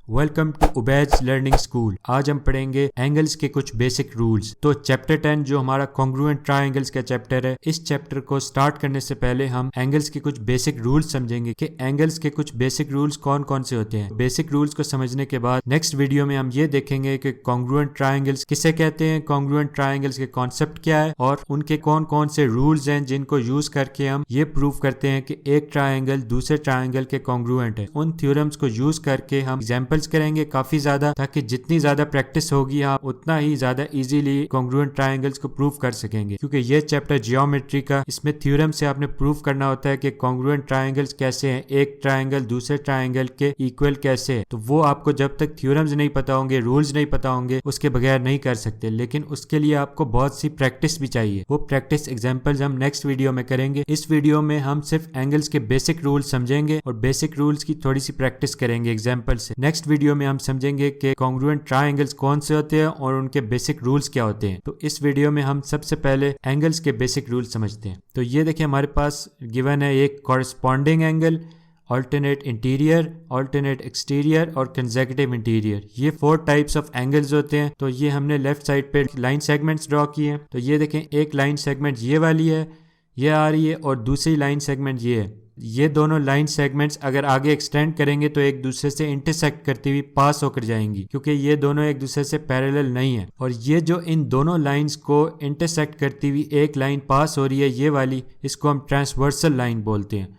Welcome to उबैज learning school. आज हम पढ़ेंगे एंगल्स के कुछ बेसिक रूल्स। तो चैप्टर 10 जो हमारा कॉन्ग्रुएंट ट्रायंगल्स का चैप्टर है, इस चैप्टर को स्टार्ट करने से पहले हम एंगल्स के कुछ बेसिक रूल्स समझेंगे कि एंगल्स के कुछ बेसिक रूल्स कौन कौन से होते हैं। बेसिक रूल्स को समझने के बाद नेक्स्ट वीडियो में हम ये देखेंगे कि कॉन्ग्रुएंट ट्रायंगल्स किसे कहते हैं, कॉन्ग्रुएंट ट्रायंगल्स के कॉन्सेप्ट क्या है और उनके कौन कौन से रूल्स हैं जिनको यूज करके हम ये प्रूव करते हैं कि एक ट्रायंगल दूसरे ट्रायंगल के कॉन्ग्रुएंट है। उन थ्योरम्स को यूज करके हम एग्जांपल्स करेंगे काफी ज्यादा, ताकि जितनी ज्यादा प्रैक्टिस होगी आप उतना ही ज्यादा इजीली कॉन्ग्रुएंट ट्रायंगल्स को प्रूव कर सकेंगे। क्योंकि ये चैप्टर जियोमेट्री का, इसमें थ्योरम से आपने प्रूव करना होता है कि कॉन्ग्रुएंट ट्रायंगल्स कैसे हैं, एक ट्रायंगल दूसरे ट्रायंगल के इक्वल कैसे है। तो वो आपको जब तक थ्योरम्स नहीं पता होंगे, रूल्स नहीं पता होंगे, उसके बगैर नहीं कर सकते। लेकिन उसके लिए आपको बहुत सी प्रैक्टिस भी चाहिए। वो प्रैक्टिस एग्जाम्पल्स हम नेक्स्ट वीडियो में करेंगे। इस वीडियो में हम सिर्फ एंगल्स के बेसिक रूल्स समझेंगे और बेसिक रूल्स की थोड़ी सी प्रैक्टिस करेंगे एग्जाम्पल से। नेक्स्ट वीडियो में हम समझेंगे कि कॉन्ग्रुएंट ट्रायंगल्स कौन से होते हैं और उनके बेसिक रूल्स क्या होते हैं। तो इस वीडियो में हम सबसे पहले एंगल्स के बेसिक रूल्स समझते हैं। तो ये देखिए हमारे पास गिवन है एक corresponding angle, alternate interior, alternate exterior और कंसेक्यूटिव इंटीरियर। ये 4 टाइप्स ऑफ एंगल्स होते हैं। तो ये हमने लेफ्ट साइड पे लाइन सेगमेंट्स ड्रॉ किए हैं। तो ये देखें, एक लाइन सेगमेंट ये वाली है, ये आ रही है, और दूसरी लाइन सेगमेंट ये है। ये दोनों लाइन सेगमेंट्स अगर आगे एक्सटेंड करेंगे तो एक दूसरे से इंटरसेक्ट करती हुई पास होकर जाएंगी, क्योंकि ये दोनों एक दूसरे से पैरेलल नहीं है। और ये जो इन दोनों लाइंस को इंटरसेक्ट करती हुई एक लाइन पास हो रही है, ये वाली, इसको हम ट्रांसवर्सल लाइन बोलते हैं।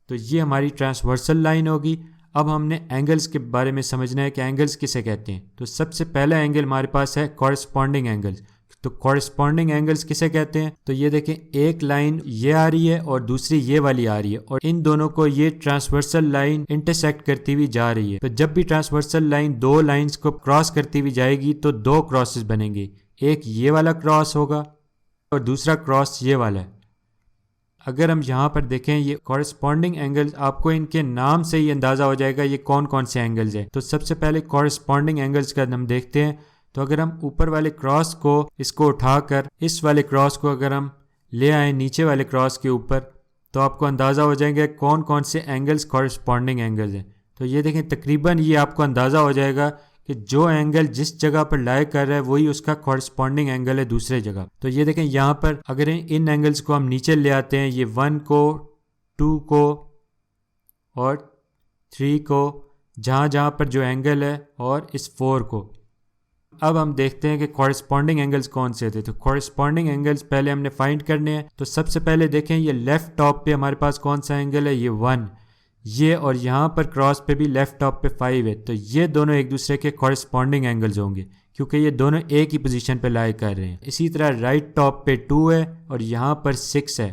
तो ये हमारी ट्रांसवर्सल लाइन होगी। अब हमने एंगल्स के बारे में समझना है कि एंगल्स किसे कहते हैं। तो सबसे पहला एंगल हमारे पास है कॉरेस्पॉन्डिंग एंगल्स। तो कॉरेस्पॉन्डिंग एंगल्स किसे कहते हैं? तो ये देखें, एक लाइन ये आ रही है और दूसरी ये वाली आ रही है, और इन दोनों को ये ट्रांसवर्सल लाइन इंटरसेक्ट करती हुई जा रही है। तो जब भी ट्रांसवर्सल लाइन दो लाइंस को क्रॉस करती हुई जाएगी तो दो क्रॉसेस बनेंगे। एक ये वाला क्रॉस होगा और दूसरा क्रॉस ये वाला है। अगर हम यहाँ पर देखें ये कॉरेस्पॉन्डिंग एंगल्स, आपको इनके नाम से ही अंदाजा हो जाएगा ये कौन कौन से एंगल्स हैं। तो सबसे पहले कॉरेस्पॉन्डिंग एंगल्स का हम देखते हैं। तो अगर हम ऊपर वाले क्रॉस को, इसको उठाकर इस वाले क्रॉस को अगर हम ले आए नीचे वाले क्रॉस के ऊपर, तो आपको अंदाज़ा हो जाएगा कौन कौन से एंगल्स कॉरेस्पॉन्डिंग एंगल्स हैं। तो ये देखें, तकरीबन ये आपको अंदाज़ा हो जाएगा कि जो एंगल जिस जगह पर लाई कर रहा है वही उसका कॉरेस्पॉन्डिंग एंगल है दूसरे जगह। तो ये देखें, यहाँ पर अगर इन एंगल्स को हम नीचे ले आते हैं, ये 1 को, 2 को और 3 को, जहाँ जहाँ पर जो एंगल है, और इस 4 को। अब हम देखते हैं कि कॉरेस्पॉन्डिंग एंगल्स कौन से थे। तो कॉरेस्पॉन्डिंग एंगल्स पहले हमने फाइंड करने हैं। तो सबसे पहले देखें, ये लेफ्ट टॉप पे हमारे पास कौन सा एंगल है, ये 1, ये, और यहाँ पर क्रॉस पे भी लेफ्ट टॉप पे 5 है। तो ये दोनों एक दूसरे के कॉरेस्पॉन्डिंग एंगल्स होंगे, क्योंकि ये दोनों एक ही पोजीशन पे लाई कर रहे हैं। इसी तरह राइट टॉप पे 2 है और यहाँ पर 6 है।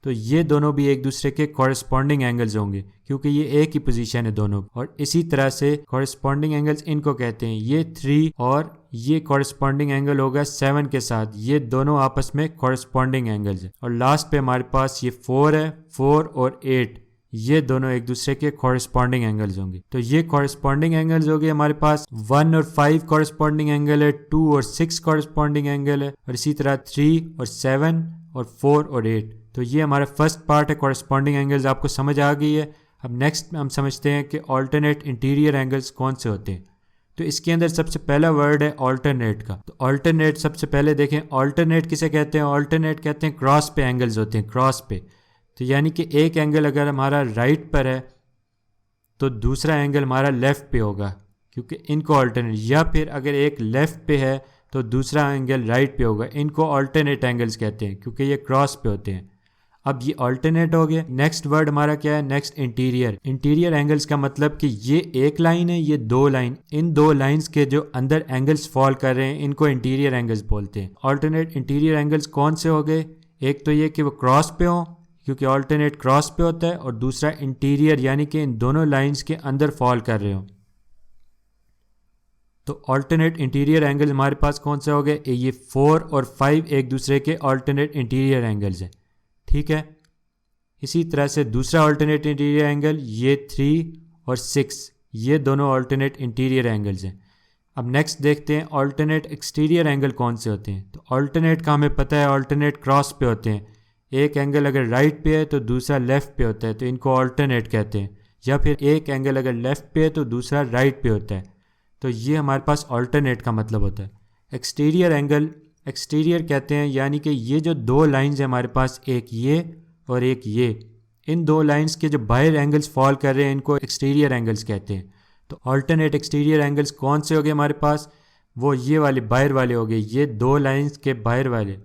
तो ये दोनों भी एक दूसरे के कॉरेस्पॉन्डिंग एंगल्स होंगे, क्योंकि ये एक ही पोजीशन है दोनों। और इसी तरह से कॉरेस्पॉन्डिंग एंगल्स इनको कहते हैं। ये 3 और ये कॉरेस्पॉन्डिंग एंगल होगा 7 के साथ। ये दोनों आपस में कॉरेस्पॉन्डिंग एंगल्स हैं। और लास्ट पे हमारे पास ये 4 है, 4 और 8, ये दोनों एक दूसरे के कॉरेस्पॉन्डिंग एंगल्स होंगे। तो ये कॉरेस्पॉन्डिंग एंगल्स हो गए हमारे पास। 1 और 5 कॉरेस्पॉन्डिंग एंगल है, 2 और 6 कॉरेस्पॉन्डिंग एंगल है, और इसी तरह 3 और 7 और 4 और 8। तो ये हमारा फर्स्ट पार्ट है, कॉरेस्पॉन्डिंग एंगल्स आपको समझ आ गई है। अब नेक्स्ट हम समझते हैं कि ऑल्टरनेट इंटीरियर एंगल्स कौन से होते हैं। तो इसके अंदर सबसे पहला वर्ड है ऑल्टरनेट का। तो ऑल्टरनेट सबसे पहले देखें, ऑल्टरनेट किसे कहते हैं? ऑल्टरनेट कहते हैं क्रॉस पे एंगल्स होते हैं, क्रॉस पे। तो यानी कि एक एंगल अगर हमारा राइट पर है तो दूसरा एंगल हमारा लेफ्ट पे होगा, क्योंकि इनको ऑल्टरनेट, या फिर अगर एक लेफ्ट पे है तो दूसरा एंगल राइट पे होगा। इनको ऑल्टरनेट एंगल्स कहते हैं, क्योंकि ये क्रॉस पे होते हैं। अब ये ऑल्टरनेट हो गया। नेक्स्ट वर्ड हमारा क्या है? Next interior. इंटीरियर एंगल्स का मतलब कि ये एक लाइन है, ये 2 लाइन, इन 2 लाइंस के जो अंदर एंगल्स फॉल कर रहे हैं इनको इंटीरियर एंगल्स बोलते हैं। ऑल्टरनेट इंटीरियर एंगल्स कौन से हो गए? एक तो ये कि वो क्रॉस पे हो, क्योंकि ऑल्टरनेट क्रॉस पे होता है, और दूसरा इंटीरियर, यानी कि इन दोनों लाइंस के अंदर फॉल कर रहे हो। तो ऑल्टरनेट इंटीरियर एंगल हमारे पास कौन से हो गए? ये 4 और 5 एक दूसरे के ऑल्टरनेट इंटीरियर एंगल्स हैं, ठीक है। इसी तरह से दूसरा ऑल्टरनेट इंटीरियर एंगल, ये 3 और 6, ये दोनों ऑल्टरनेट इंटीरियर एंगल्स हैं। अब नेक्स्ट देखते हैं ऑल्टरनेट एक्सटीरियर एंगल कौन से होते हैं। तो ऑल्टरनेट का हमें पता है ऑल्टरनेट क्रॉस पे होते हैं। एक एंगल अगर राइट पे है तो दूसरा लेफ्ट पे होता है, तो इनको ऑल्टरनेट कहते हैं। या फिर एक एंगल अगर लेफ़्ट पे है तो दूसरा राइट पे होता है। तो ये हमारे पास ऑल्टरनेट का मतलब होता है। एक्सटीरियर एंगल, एक्सटीरियर कहते हैं यानी कि ये जो दो लाइंस हैं हमारे पास, एक ये और एक ये, इन दो लाइंस के जो बाहर एंगल्स फॉल कर रहे हैं इनको एक्सटीरियर एंगल्स कहते हैं। तो ऑल्टरनेट एक्सटीरियर एंगल्स कौन से हो गए हमारे पास? वो ये वाले बाहर वाले हो गए, ये दो लाइंस के बाहर वाले।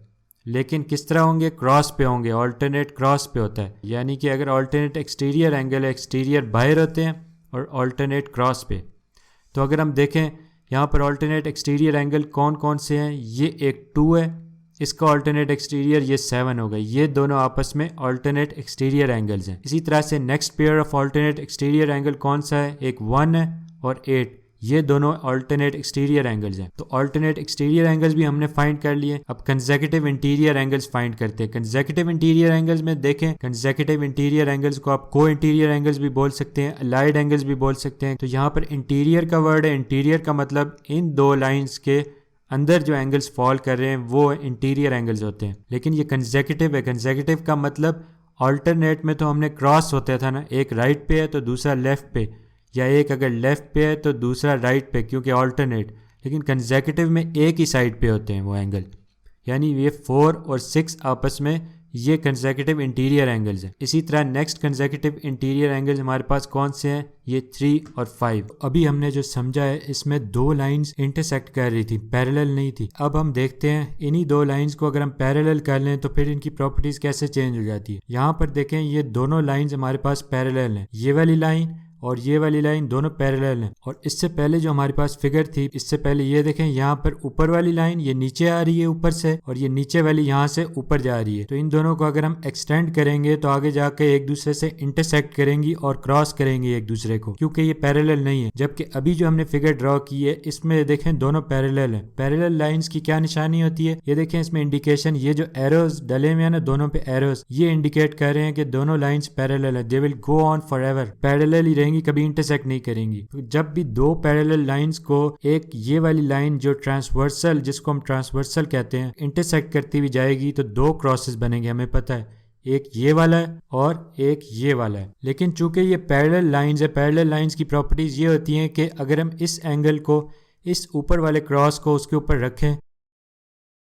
लेकिन किस तरह होंगे? क्रॉस पे होंगे। ऑल्टरनेट क्रॉस पे होता है, यानी कि अगर ऑल्टरनेट एक्सटीरियर एंगल है, एक्सटीरियर बाहर होते हैं और ऑल्टरनेट क्रॉस पे। तो अगर हम देखें यहाँ पर ऑल्टरनेट एक्सटीरियर एंगल कौन कौन से हैं, ये एक 2 है, इसका ऑल्टरनेट एक्सटीरियर ये 7 हो गए। ये दोनों आपस में ऑल्टरनेट एक्सटीरियर एंगल्स हैं। इसी तरह से next pair of alternate exterior angle कौन सा है? एक 1 है और 8, ये दोनों ऑल्टरनेट एक्सटीरियर एंगल्स हैं। तो ऑल्टरनेट एक्सटीरियर एंगल्स भी हमने फाइंड कर लिए। अब कंसेक्यूटिव इंटीरियर एंगल्स फाइंड करते हैं। कंसेक्यूटिव इंटीरियर एंगल्स में देखें, कंसेक्यूटिव इंटीरियर एंगल्स को आप को इंटीरियर एंगल्स भी बोल सकते हैं, अलाइड एंगल्स भी बोल सकते हैं। तो यहाँ पर इंटीरियर का वर्ड है। इंटीरियर का मतलब इन दो लाइन्स के अंदर जो एंगल्स फॉल कर रहे हैं वो इंटीरियर एंगल्स होते हैं। लेकिन ये कंसेक्यूटिव है। कंसेक्यूटिव का मतलब ऑल्टरनेट में तो हमने क्रॉस होता था ना, एक राइट पे है तो दूसरा लेफ्ट पे, या एक अगर लेफ़्ट पे है तो दूसरा राइट पे, क्योंकि ऑल्टरनेट। लेकिन कंसेक्यूटिव में एक ही साइड पे होते हैं वो एंगल, यानी ये 4 और 6 आपस में ये कंसेक्यूटिव इंटीरियर एंगल्स हैं। इसी तरह नेक्स्ट कंसेक्यूटिव इंटीरियर एंगल्स हमारे पास कौन से हैं? ये 3 और 5। अभी हमने जो समझा है इसमें दो लाइंस इंटरसेक्ट कर रही थी, पैरेलल नहीं थी। अब हम देखते हैं इन्हीं दो लाइंस को अगर हम पैरेलल कर लें तो फिर इनकी प्रॉपर्टीज कैसे चेंज हो जाती है। यहाँ पर देखें, ये दोनों लाइंस हमारे पास पैरेलल हैं। ये वाली लाइन और ये वाली लाइन दोनों पैरेलल हैं। और इससे पहले जो हमारे पास फिगर थी, इससे पहले ये देखें, यहाँ पर ऊपर वाली लाइन ये नीचे आ रही है ऊपर से, और ये नीचे वाली यहाँ से ऊपर जा रही है। तो इन दोनों को अगर हम एक्सटेंड करेंगे तो आगे जाके एक दूसरे से इंटरसेक्ट करेंगी और क्रॉस करेंगी एक दूसरे को, क्योंकि ये पैरेलल नहीं है। जबकि अभी जो हमने फिगर ड्रॉ की है इसमें देखें दोनों पैरेलल है। पैरेलल लाइन्स की क्या निशानी होती है? ये देखें इसमें इंडिकेशन, ये जो एरोज डले हुए हैं ना दोनों पे एरोज, ये इंडिकेट कर रहे हैं कि दोनों लाइन्स पैरेलल है। They will go on forever, parallel ही कभी इंटरसेक्ट नहीं करेंगी। तो जब भी दो पैरेलल लाइंस को एक ये वाली लाइन जो ट्रांसवर्सल, जिसको हम ट्रांसवर्सल कहते हैं, इंटरसेक्ट करती हुई जाएगी तो दो क्रॉसेस बनेंगे, हमें पता है, एक ये वाला है और एक ये वाला है। लेकिन चूंकि ये पैरेलल लाइंस है, पैरेलल लाइंस की प्रॉपर्टीज ये होती हैं कि अगर हम इस एंगल को, इस ऊपर वाले क्रॉस को उसके ऊपर रखें,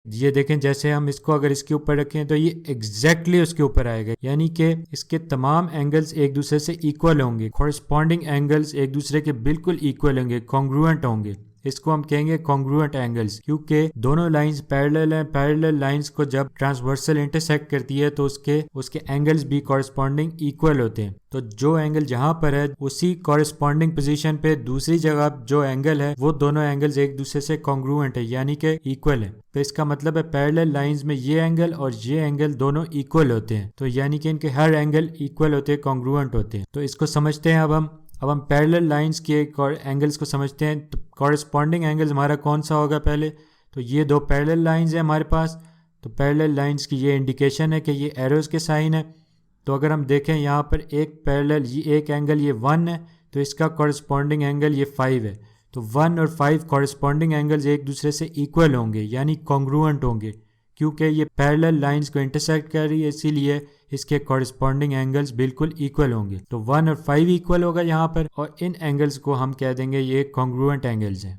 ये देखें जैसे हम इसको अगर इसके ऊपर रखें तो ये एग्जैक्टली उसके ऊपर आएगा, यानी कि इसके तमाम एंगल्स एक दूसरे से इक्वल होंगे। कॉरस्पॉन्डिंग एंगल्स एक दूसरे के बिल्कुल इक्वल होंगे, कॉन्ग्रुएंट होंगे। इसको हम कहेंगे कॉन्ग्रुएंट एंगल्स, क्योंकि दोनों लाइंस पैरेलल हैं। पैरेलल लाइंस को जब ट्रांसवर्सल इंटरसेक्ट करती है तो उसके एंगल्स भी कॉरस्पॉन्डिंग इक्वल होते हैं। तो जो एंगल जहां पर है उसी कॉरस्पॉन्डिंग पोजीशन पे दूसरी जगह जो एंगल है वो दोनों एंगल्स एक दूसरे से कॉन्ग्रुएंट है, यानी कि इक्वल है। तो इसका मतलब है पैरेलल लाइंस में ये एंगल और ये एंगल दोनों इक्वल होते हैं। तो यानी कि इनके हर एंगल इक्वल होते हैं, कॉन्ग्रुएंट होते हैं। तो इसको समझते हैं। अब हम पैरेलल लाइंस के एंगल्स को समझते हैं। तो कॉरस्पॉन्डिंग एंगल्स हमारा कौन सा होगा? पहले तो ये दो पैरेलल लाइंस हैं हमारे पास। तो पैरेलल लाइंस की ये इंडिकेशन है कि ये एरोज के साइन है। तो अगर हम देखें यहाँ पर एक पैरेलल, ये एक एंगल ये 1 है, तो इसका कॉरस्पॉन्डिंग एंगल ये 5 है। तो 1 और 5 कॉरस्पॉन्डिंग एंगल्स एक दूसरे से इक्वल होंगे, यानी कॉन्ग्रुएंट होंगे, क्योंकि ये पैरेलल लाइंस को इंटरसेक्ट कर रही है, इसीलिए इसके कॉरस्पॉन्डिंग एंगल्स बिल्कुल इक्वल होंगे। तो 1 और 5 इक्वल होगा यहाँ पर, और इन एंगल्स को हम कह देंगे ये कॉन्ग्रुएंट एंगल्स हैं।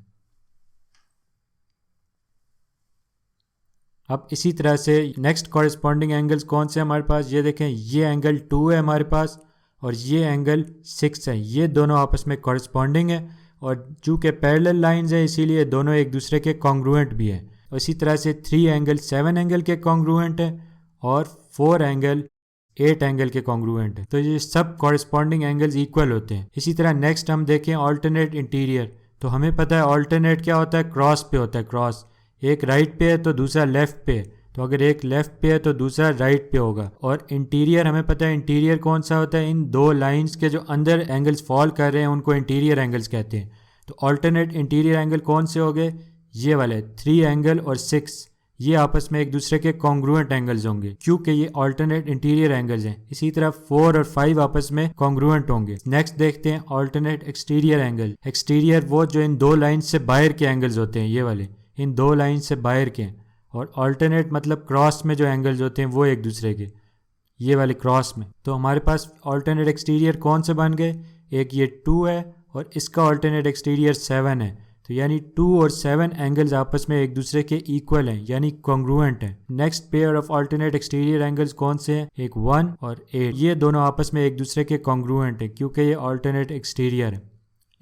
अब इसी तरह से नेक्स्ट कॉरस्पॉन्डिंग एंगल्स कौन से हमारे पास? ये देखें, ये एंगल 2 है हमारे पास और ये एंगल 6 है। ये दोनों आपस में कॉरस्पॉन्डिंग है, और चूँकि पैरेलल लाइंस है इसीलिए दोनों एक दूसरे के कॉन्ग्रुएंट भी हैं। और इसी तरह से 3 एंगल 7 एंगल के कॉन्ग्रुएंट है और 4 एंगल 8 एंगल के कॉन्ग्रुएंट है। तो ये सब कॉरस्पॉन्डिंग एंगल्स इक्वल होते हैं। इसी तरह नेक्स्ट हम देखें ऑल्टरनेट इंटीरियर। तो हमें पता है ऑल्टरनेट क्या होता है? क्रॉस पे होता है। क्रॉस, एक राइट पे है तो दूसरा लेफ्ट पे है, तो अगर एक लेफ्ट पे है तो दूसरा राइट पे होगा। और इंटीरियर हमें पता है, इंटीरियर कौन सा होता है? इन दो लाइंस के जो अंदर एंगल्स फॉल कर रहे हैं उनको इंटीरियर एंगल्स कहते हैं। तो ऑल्टरनेट इंटीरियर एंगल कौन से हो गए? ये वाले 3 एंगल और 6, ये आपस में एक दूसरे के कॉन्ग्रुएंट एंगल्स होंगे, क्योंकि ये ऑल्टरनेट इंटीरियर एंगल्स हैं। इसी तरह 4 और 5 आपस में कॉन्ग्रुएंट होंगे। नेक्स्ट देखते हैं ऑल्टरनेट एक्सटीरियर एंगल। एक्सटीरियर वो जो इन दो लाइन से बाहर के एंगल्स होते हैं, ये वाले इन दो लाइन से बाहर के। और ऑल्टरनेट मतलब क्रॉस में जो एंगल्स होते हैं वो एक दूसरे के, ये वाले क्रॉस में। तो हमारे पास ऑल्टरनेट एक्सटीरियर कौन से बन गए? एक ये 2 है और इसका ऑल्टरनेट एक्सटीरियर 7 है। तो यानी 2 और 7 एंगल्स आपस में एक दूसरे के इक्वल हैं, यानी कॉन्ग्रुएंट हैं। Next pair of alternate exterior angles कौन से हैं? एक 1 और 8। ये दोनों आपस में एक दूसरे के कॉन्ग्रुएंट हैं क्योंकि ये ऑल्टरनेट एक्सटीरियर है।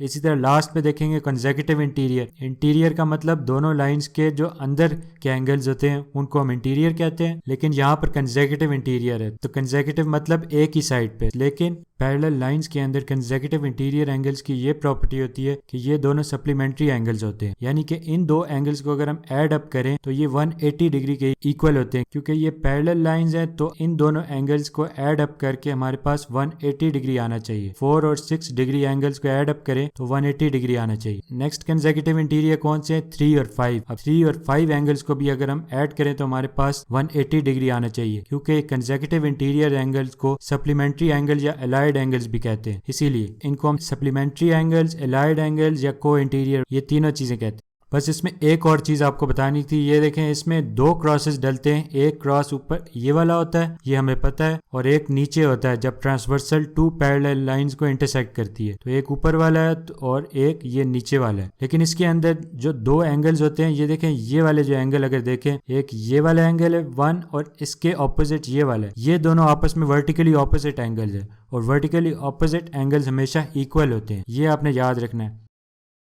इसी तरह लास्ट पे देखेंगे कंसेक्यूटिव इंटीरियर। इंटीरियर का मतलब दोनों लाइंस के जो अंदर के एंगल्स होते हैं उनको हम इंटीरियर कहते हैं, लेकिन यहाँ पर कंसेक्यूटिव इंटीरियर है तो कंसेक्यूटिव मतलब एक ही साइड पे, लेकिन पैरेलल लाइंस के अंदर कंसेक्यूटिव इंटीरियर एंगल्स की ये प्रॉपर्टी होती है कि ये दोनों सप्लीमेंट्री एंगल्स होते हैं, यानी कि इन दो एंगल्स को अगर हम ऐड अप करें तो ये 180 डिग्री के इक्वल होते हैं। क्योंकि ये पैरेलल लाइंस हैं तो इन दोनों एंगल्स को ऐड अप करके हमारे पास 180 डिग्री आना चाहिए। 4 और 6 डिग्री एंगल्स को ऐड अप करें तो 180 डिग्री आना चाहिए। नेक्स्ट कंसेक्यूटिव इंटीरियर कौन से हैं? 3 और 5। अब 3 और 5 एंगल्स को भी अगर हम ऐड करें तो हमारे पास 180 डिग्री आना चाहिए, क्योंकि कंसेक्यूटिव इंटीरियर एंगल्स को सप्लीमेंट्री एंगल या एलाइड एंगल्स भी कहते हैं, इसीलिए इनको हम सप्लीमेंट्री एंगल्स, एलाइड एंगल्स या को इंटीरियर, ये तीनों चीजें कहते हैं। बस इसमें एक और चीज आपको बतानी थी, ये देखें इसमें 2 क्रॉसेस डलते हैं। एक क्रॉस ऊपर ये वाला होता है, ये हमें पता है, और एक नीचे होता है जब ट्रांसवर्सल 2 पैरेलल लाइंस को इंटरसेक्ट करती है। तो एक ऊपर वाला है और एक ये नीचे वाला है। लेकिन इसके अंदर जो 2 एंगल्स होते हैं, ये देखें ये वाले जो एंगल अगर देखें, एक ये वाला एंगल है 1 और इसके ऑपोजिट ये वाला है, ये दोनों आपस में वर्टिकली ऑपोजिट एंगल्स है और वर्टिकली ऑपोजिट एंगल्स हमेशा इक्वल होते हैं, ये आपने याद रखना है।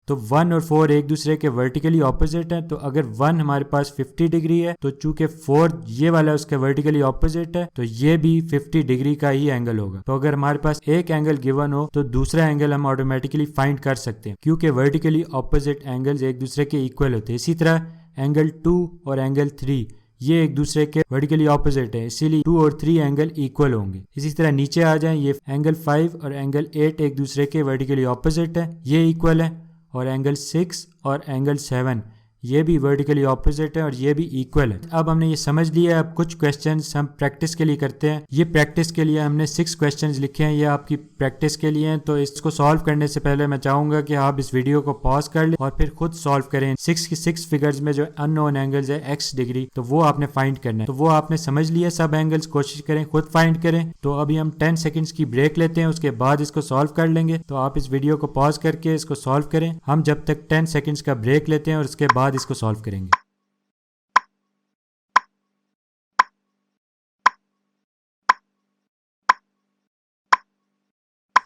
तो 1 और 4 एक दूसरे के वर्टिकली ऑपोजिट है, तो अगर 1 हमारे पास 50 डिग्री है तो चूंकि 4 ये वाला उसके वर्टिकली ऑपोजिट है तो ये भी 50 डिग्री का ही एंगल होगा। तो अगर हमारे पास एक एंगल गिवन हो तो दूसरा एंगल हम ऑटोमेटिकली फाइंड कर सकते हैं, क्योंकि वर्टिकली ऑपोजिट एंगल्स एक दूसरे के इक्वल होते हैं। इसी तरह एंगल 2 और एंगल 3 ये एक दूसरे के वर्टिकली ऑपोजिट है, इसीलिए 2 और 3 एंगल इक्वल होंगे। इसी तरह नीचे आ जाएं, ये एंगल 5 और एंगल 8 एक दूसरे के वर्टिकली ऑपोजिट है, ये इक्वल है, और एंगल 6 और एंगल 7 ये भी वर्टिकली ऑपोजिट है और ये भी इक्वल है। अब हमने ये समझ लिया है। अब कुछ क्वेश्चंस हम प्रैक्टिस के लिए करते हैं। ये प्रैक्टिस के लिए हमने 6 क्वेश्चंस लिखे हैं, ये आपकी प्रैक्टिस के लिए हैं। तो इसको सॉल्व करने से पहले मैं चाहूंगा कि आप इस वीडियो को पॉज कर लें और फिर खुद सॉल्व करें। 6 की 6 फिगर्स में जो अननोन एंगल्स है x डिग्री, तो वो आपने फाइंड करना है। तो वो आपने समझ लिया सब एंगल्स, कोशिश करें खुद फाइंड करें। तो अभी हम 10 सेकेंड्स की ब्रेक लेते हैं, उसके बाद इसको सॉल्व कर लेंगे। तो आप इस वीडियो को पॉज करके इसको सॉल्व करें। हम जब तक 10 सेकेंड्स का ब्रेक लेते हैं और उसके बाद इसको सॉल्व करेंगे।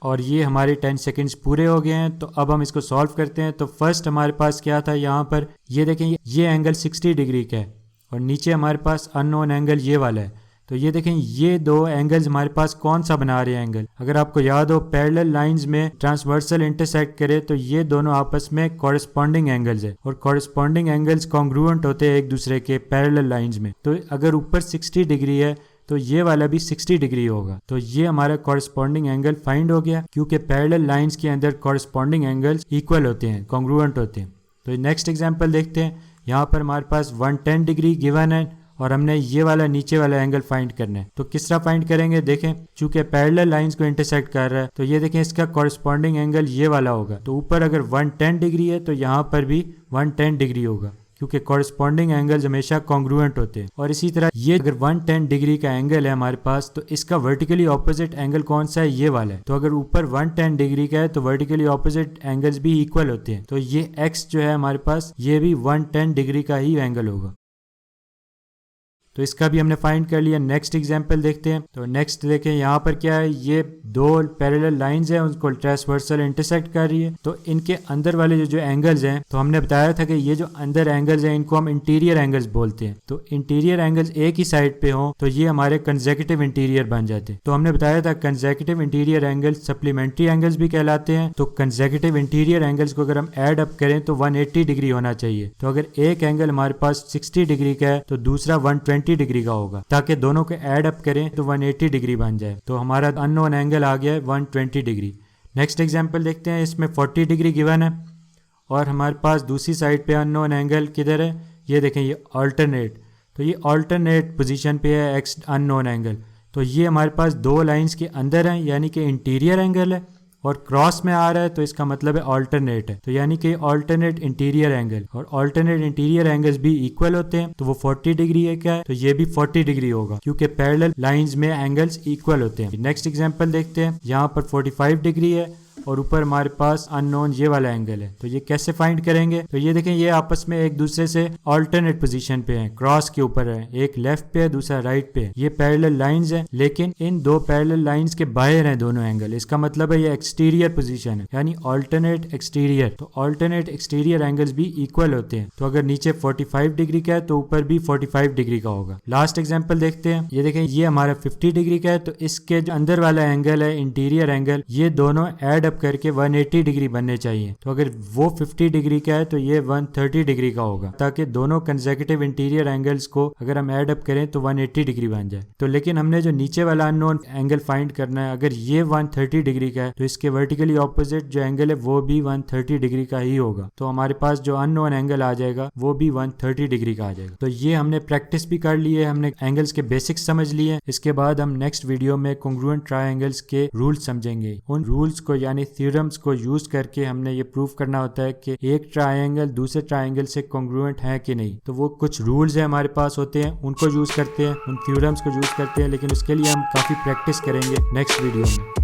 और ये हमारे 10 सेकेंड्स पूरे हो गए हैं। तो अब हम इसको सॉल्व करते हैं। तो फर्स्ट हमारे पास क्या था, यहाँ पर ये देखें, ये एंगल 60 डिग्री का है और नीचे हमारे पास अननोन एंगल ये वाला है। तो ये देखें, ये 2 एंगल्स हमारे पास कौन सा बना रहे हैं एंगल। अगर आपको याद हो पैरेलल लाइंस में ट्रांसवर्सल इंटरसेक्ट करे तो ये दोनों आपस में कॉरेस्पॉन्डिंग एंगल्स है और कॉरेस्पॉन्डिंग एंगल्स कॉन्ग्रुएंट होते हैं एक दूसरे के पैरेलल लाइंस में। तो अगर ऊपर 60 डिग्री है तो ये वाला भी 60 डिग्री होगा। तो ये हमारा कॉरेस्पॉन्डिंग एंगल फाइंड हो गया, क्योंकि पैरेलल लाइंस के अंदर कॉरेस्पॉन्डिंग एंगल्स इक्वल होते हैं, कॉन्ग्रुएंट होते हैं। तो नेक्स्ट एग्जांपल देखते हैं। यहाँ पर हमारे पास 110 डिग्री गिवन है और हमने ये वाला नीचे वाला एंगल फाइंड करना है। तो किस तरह फाइंड करेंगे, देखें, चूंकि पैरेलल लाइंस को इंटरसेक्ट कर रहा है तो ये देखें इसका कॉरेस्पॉन्डिंग एंगल ये वाला होगा। तो ऊपर अगर 110 डिग्री है तो यहाँ पर भी 110 डिग्री होगा, क्योंकि कॉरेस्पॉन्डिंग एंगल्स हमेशा कॉन्ग्रुएंट होते हैं। और इसी तरह ये अगर 110 डिग्री का एंगल है हमारे पास तो इसका वर्टिकली ऑपोजिट एंगल कौन सा है, ये वाला है। तो अगर ऊपर 110 डिग्री का है तो वर्टिकली ऑपोजिट एंगल्स भी इक्वल होते हैं। तो ये x जो है हमारे पास, ये भी 110 डिग्री का ही एंगल होगा। तो इसका भी हमने फाइंड कर लिया। नेक्स्ट एग्जांपल देखते हैं। तो नेक्स्ट देखें, यहाँ पर क्या है, ये 2 पैरेलल लाइंस हैं, उनको ट्रांसवर्सल इंटरसेक्ट कर रही है। तो इनके अंदर वाले जो एंगल्स हैं, तो हमने बताया था कि ये जो अंदर एंगल्स हैं इनको हम इंटीरियर एंगल्स बोलते हैं। तो इंटीरियर एंगल्स एक ही साइड पे हों तो ये हमारे कंसेक्यूटिव इंटीरियर बन जाते हैं। तो हमने बताया था consecutive interior angles supplementary angles भी कहलाते हैं। तो कंसेक्यूटिव इंटीरियर एंगल्स को अगर हम ऐड अप करें तो 180 डिग्री होना चाहिए। तो अगर एक एंगल हमारे पास 60 डिग्री का है तो दूसरा 120 डिग्री का होगा, ताकि दोनों को ऐड अप करें तो 180 डिग्री बन जाए। तो हमारा अननोन एंगल आ गया है 120 डिग्री। नेक्स्ट एग्जांपल देखते हैं। इसमें 40 डिग्री गिवन है और हमारे पास दूसरी साइड पे अननोन एंगल किधर है, ये देखें, ये अल्टरनेट। तो ये अल्टरनेट पोजीशन पे है एक्स अननोन एंगल। तो ये हमारे पास 2 लाइंस के अंदर है, यानी कि इंटीरियर एंगल है, और क्रॉस में आ रहा है तो इसका मतलब है ऑल्टरनेट है। तो यानी कि ऑल्टरनेट इंटीरियर एंगल, और ऑल्टरनेट इंटीरियर एंगल्स भी इक्वल होते हैं। तो वो 40 डिग्री है क्या है, तो ये भी 40 डिग्री होगा, क्योंकि पैरेलल लाइंस में एंगल्स इक्वल होते हैं। नेक्स्ट एग्जांपल देखते हैं। यहाँ पर 45 डिग्री है और ऊपर हमारे पास अननोन ये वाला एंगल है। तो ये कैसे फाइंड करेंगे? तो ये देखें, ये आपस में एक दूसरे से ऑल्टरनेट पोजीशन पे हैं, क्रॉस के ऊपर है, एक लेफ्ट पे है दूसरा राइट पे है। ये पैरेलल लाइंस हैं, लेकिन इन दो पैरेलल लाइंस के बाहर हैं दोनों एंगल। इसका मतलब है ये एक्सटीरियर पोजीशन है, यानी ऑल्टरनेट एक्सटीरियर। तो ऑल्टरनेट एक्सटीरियर एंगल्स भी इक्वल होते हैं। तो अगर नीचे 45 डिग्री का है तो ऊपर भी 45 डिग्री का होगा। लास्ट एग्जांपल देखते हैं। ये देखें, ये हमारा 50 डिग्री का है, तो इसके जो अंदर वाला एंगल है इंटीरियर एंगल, ये दोनों ऐड अप करके 180 डिग्री बनने चाहिए। तो अगर वो 50 डिग्री का है तो ये 130 डिग्री का होगा, ताकि दोनों कंसेक्यूटिव इंटीरियर एंगल्स को अगर हम ऐड अप करें तो 180 डिग्री बन जाए। तो लेकिन हमने जो नीचे वाला अननोन एंगल फाइंड करना है, अगर ये 130 डिग्री का है तो इसके वर्टिकली ऑपोजिट जो एंगल है वो भी 130 डिग्री का ही होगा। तो हमारे पास जो अननोन एंगल आ जाएगा वो भी 130 डिग्री का आ जाएगा। तो ये हमने प्रैक्टिस भी कर ली है, हमने एंगल्स के बेसिक्स समझ लिए। इसके बाद हम नेक्स्ट वीडियो में कॉन्ग्रुएंट ट्रायंगल्स के रूल्स समझेंगे। उन रूल्स को यानी थ्योरम्स को यूज करके हमने ये प्रूव करना होता है कि एक ट्रायंगल दूसरे ट्रायंगल से कॉन्ग्रुएंट है कि नहीं। तो वो कुछ रूल्स है हमारे पास होते हैं, उनको यूज करते हैं, उन थ्योरम्स को यूज करते हैं, लेकिन उसके लिए हम काफी प्रैक्टिस करेंगे नेक्स्ट वीडियो में।